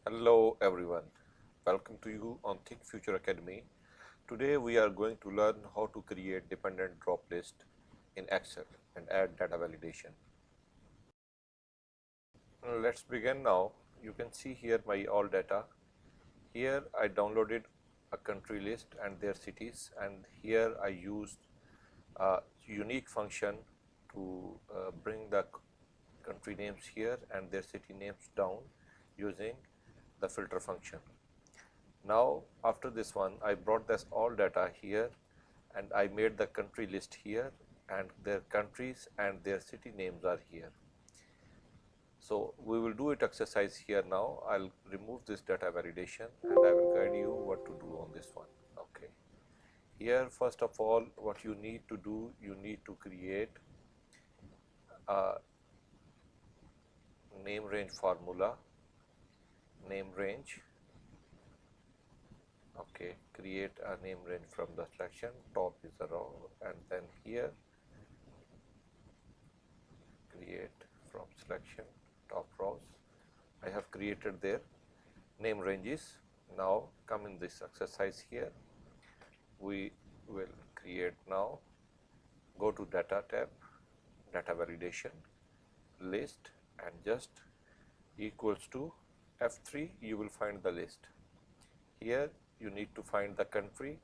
Hello everyone, welcome to you on Think Future Academy. Today we are going to learn how to create dependent drop list in Excel and add data validation. Let's begin now. You can see here my all data. Here I downloaded a country list and their cities, and here I used a unique function to bring the country names here and their city names down using the filter function. Now after this one I brought this all data here and I made the country list here and their countries and their city names are here. So we will do it exercise here now. I'll remove this data validation and I will guide you what to do on this one. Okay. Here first of all what you need to do, you need to create a name range formula, name range. Okay, create a name range from the selection, top is a row, and then here create from selection top rows. I have created their name ranges. Now come in this exercise here, we will create now, go to data tab, data validation, list, and just equals to F3 you will find the list. Here you need to find the country.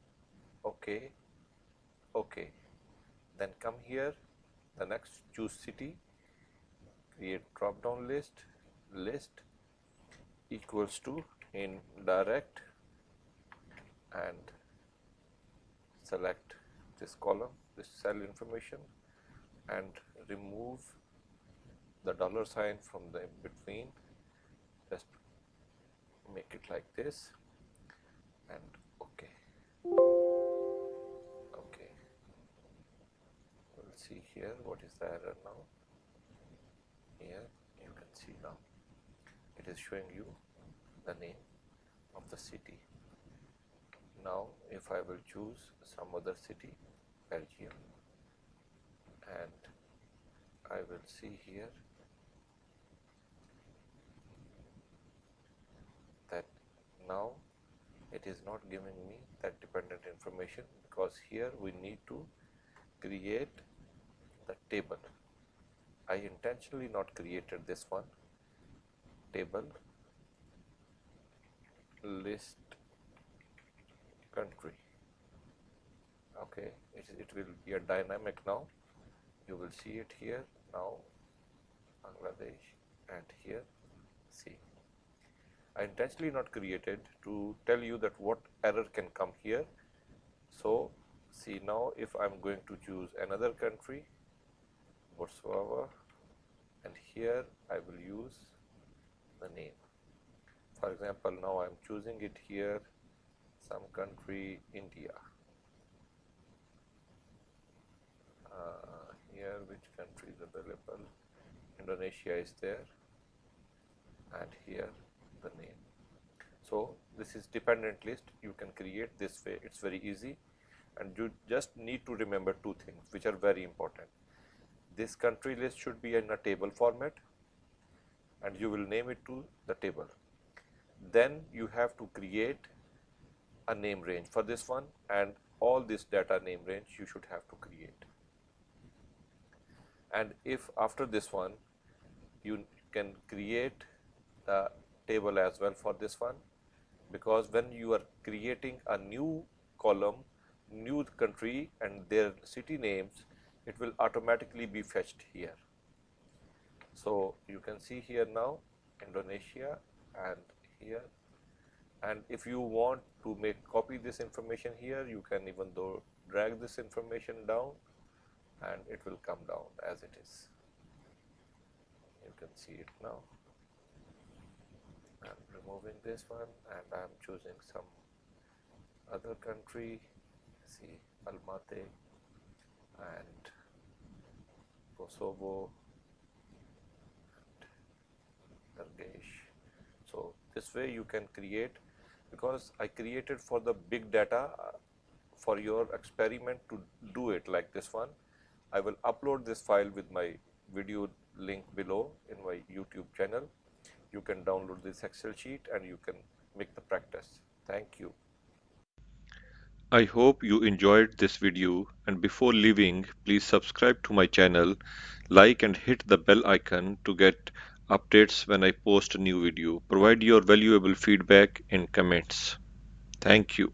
Okay, okay, then come here, the next choose city, create drop down list, list equals to in direct, and select this column, this cell information, and remove the dollar sign from the between, just make it like this, and okay. Okay, we'll see here what is the error now. Here you can see now it is showing you the name of the city. Now if I will choose some other city, Belgium, and I will see here that now it is not giving me that dependent information, because here we need to create the table. I intentionally not created this one, table list country. Okay, it will be a dynamic now, you will see it here now, Bangladesh, and here see. I intentionally not created to tell you that what error can come here. So see now if I am going to choose another country, whatsoever, and here I will use the name. For example, now I am choosing it here, some country, India. Here which country is available, Indonesia is there, and here the name. So this is dependent list, you can create this way, it's very easy, and you just need to remember two things which are very important. This country list should be in a table format and you will name it to the table. Then you have to create a name range for this one, and all this data name range you should have to create. And if after this one you can create the table as well for this one, because when you are creating a new column, new country and their city names, it will automatically be fetched here. So you can see here now Indonesia and here, and if you want to copy this information here, you can even though drag this information down and it will come down as it is. You can see it now. I am removing this one and I am choosing some other country, see Almaty and Kosovo and Turgesh. So this way you can create, because I created for the big data for your experiment to do it like this one. I will upload this file with my video link below in my YouTube channel. you can download this Excel sheet and you can make the practice. Thank you. I hope you enjoyed this video, and before leaving, please subscribe to my channel, like and hit the bell icon to get updates when I post a new video. Provide your valuable feedback in comments. Thank you.